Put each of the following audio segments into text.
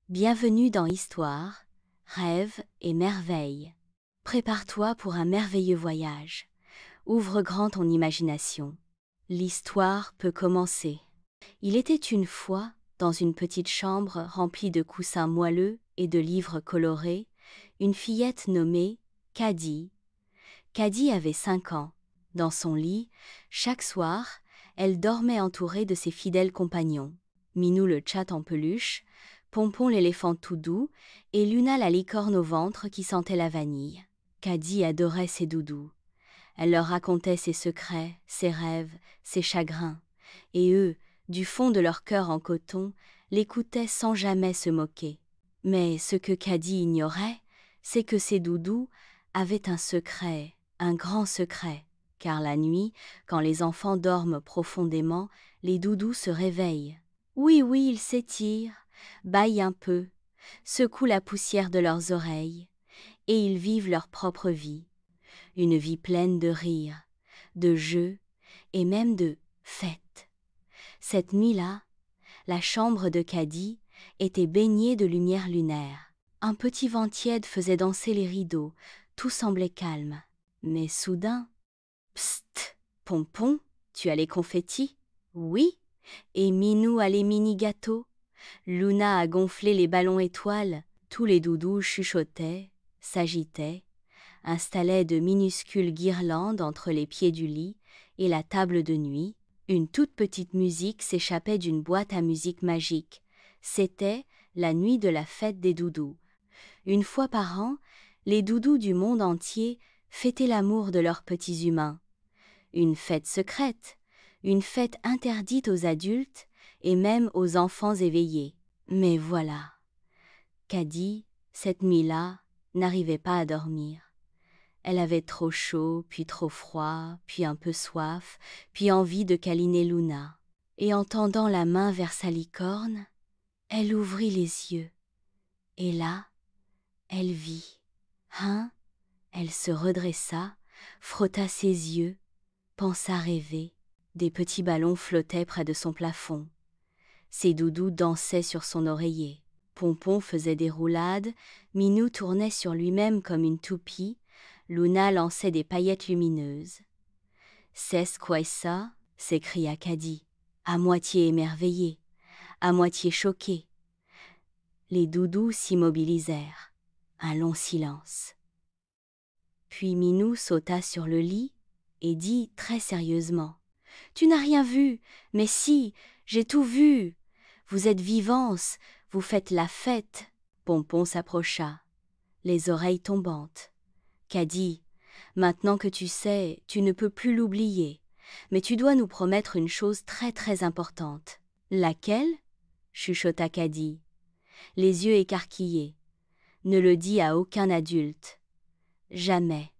Bienvenue dans Histoire, Rêve et Merveille. Prépare-toi pour un merveilleux voyage. Ouvre grand ton imagination. L'histoire peut commencer. Il était une fois, dans une petite chambre remplie de coussins moelleux et de livres colorés, une fillette nommée Caddy. Caddy avait 5 ans. Dans son lit, chaque soir, elle dormait entourée de ses fidèles compagnons. Minou le chat en peluche, Pompon l'éléphant tout doux et Luna la licorne au ventre qui sentait la vanille. Caddy adorait ses doudous. Elle leur racontait ses secrets, ses rêves, ses chagrins. Et eux, du fond de leur cœur en coton, l'écoutaient sans jamais se moquer. Mais ce que Caddy ignorait, c'est que ses doudous avaient un secret, un grand secret. Car la nuit, quand les enfants dorment profondément, les doudous se réveillent. Oui, ils s'étirent, bâillent un peu, secouent la poussière de leurs oreilles, et ils vivent leur propre vie. Une vie pleine de rires, de jeux et même de fêtes. Cette nuit-là, la chambre de Caddy était baignée de lumière lunaire. Un petit vent tiède faisait danser les rideaux, tout semblait calme. Mais soudain, psst, Pompon, tu as les confettis? Oui. Et Minou a les mini-gâteaux? Luna a gonflé les ballons étoiles, tous les doudous chuchotaient, s'agitaient, installaient de minuscules guirlandes entre les pieds du lit et la table de nuit. Une toute petite musique s'échappait d'une boîte à musique magique. C'était la nuit de la fête des doudous. Une fois par an, les doudous du monde entier fêtaient l'amour de leurs petits humains. Une fête secrète, une fête interdite aux adultes et même aux enfants éveillés. Mais voilà, Caddy, cette nuit-là, n'arrivait pas à dormir. Elle avait trop chaud, puis trop froid, puis un peu soif, puis envie de câliner Luna. Et en tendant la main vers sa licorne, elle ouvrit les yeux. Et là, elle vit. Elle se redressa, frotta ses yeux, pensa rêver. Des petits ballons flottaient près de son plafond. Ses doudous dansaient sur son oreiller. Pompon faisait des roulades, Minou tournait sur lui-même comme une toupie, Luna lançait des paillettes lumineuses. « C'est quoi ça ?» s'écria Caddy, à moitié émerveillé, à moitié choqué. Les doudous s'immobilisèrent. Un long silence. Puis Minou sauta sur le lit et dit très sérieusement : « Tu n'as rien vu, mais si, j'ai tout vu. Vous êtes vivance, vous faites la fête. » Pompon s'approcha, les oreilles tombantes. Caddy, maintenant que tu sais, tu ne peux plus l'oublier, mais tu dois nous promettre une chose très très importante. Laquelle ? Chuchota Caddy, les yeux écarquillés. Ne le dis à aucun adulte. Jamais.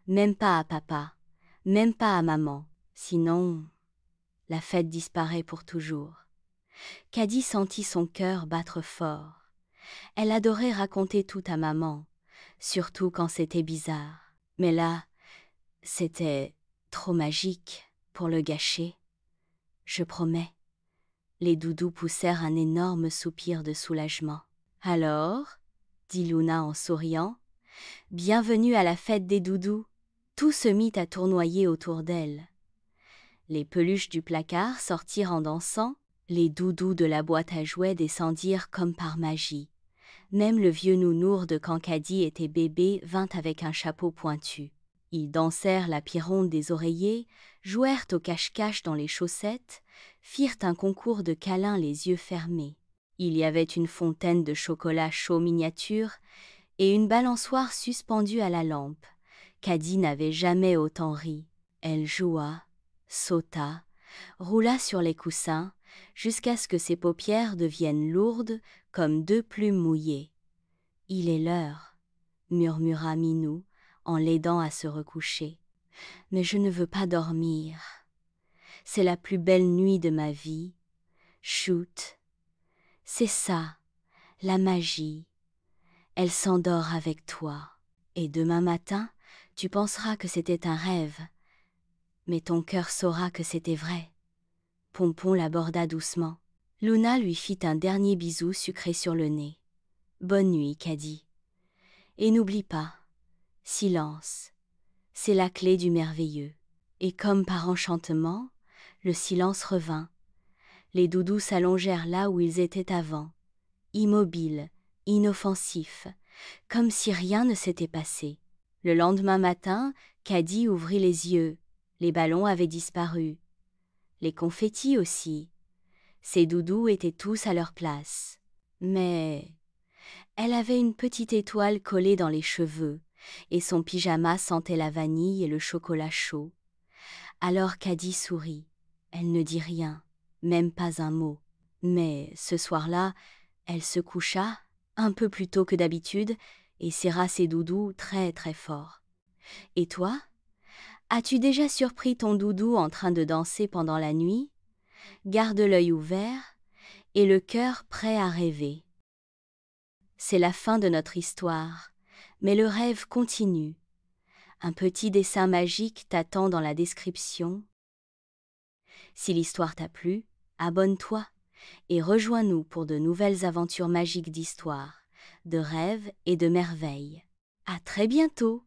Même pas à papa. Même pas à maman. Sinon, la fête disparaît pour toujours. Caddy sentit son cœur battre fort. Elle adorait raconter tout à maman, surtout quand c'était bizarre. Mais là, c'était trop magique pour le gâcher. Je promets. Les doudous poussèrent un énorme soupir de soulagement. Alors, dit Luna en souriant, bienvenue à la fête des doudous. Tout se mit à tournoyer autour d'elle. Les peluches du placard sortirent en dansant, les doudous de la boîte à jouets descendirent comme par magie. Même le vieux nounours de quand Caddy était bébé vint avec un chapeau pointu. Ils dansèrent la pironde des oreillers, jouèrent au cache-cache dans les chaussettes, firent un concours de câlins les yeux fermés. Il y avait une fontaine de chocolat chaud miniature et une balançoire suspendue à la lampe. Caddy n'avait jamais autant ri. Elle joua, sauta, roula sur les coussins, jusqu'à ce que ses paupières deviennent lourdes comme 2 plumes mouillées. « Il est l'heure, » murmura Minou en l'aidant à se recoucher. « Mais je ne veux pas dormir. C'est la plus belle nuit de ma vie. Chut. C'est ça, la magie. Elle s'endort avec toi. Et demain matin, tu penseras que c'était un rêve. Mais ton cœur saura que c'était vrai. » Pompon l'aborda doucement. Luna lui fit un dernier bisou sucré sur le nez. Bonne nuit, Caddy. Et n'oublie pas, silence, c'est la clé du merveilleux. Et comme par enchantement, le silence revint. Les doudous s'allongèrent là où ils étaient avant, immobiles, inoffensifs, comme si rien ne s'était passé. Le lendemain matin, Caddy ouvrit les yeux. Les ballons avaient disparu. Les confettis aussi. Ses doudous étaient tous à leur place. Mais elle avait une petite étoile collée dans les cheveux, et son pyjama sentait la vanille et le chocolat chaud. Alors Caddy sourit. Elle ne dit rien, même pas un mot. Mais ce soir-là, elle se coucha, un peu plus tôt que d'habitude, et serra ses doudous très très fort. Et toi? As-tu déjà surpris ton doudou en train de danser pendant la nuit? Garde l'œil ouvert et le cœur prêt à rêver. C'est la fin de notre histoire, mais le rêve continue. Un petit dessin magique t'attend dans la description. Si l'histoire t'a plu, abonne-toi et rejoins-nous pour de nouvelles aventures magiques d'histoire, de rêves et de merveilles. À très bientôt!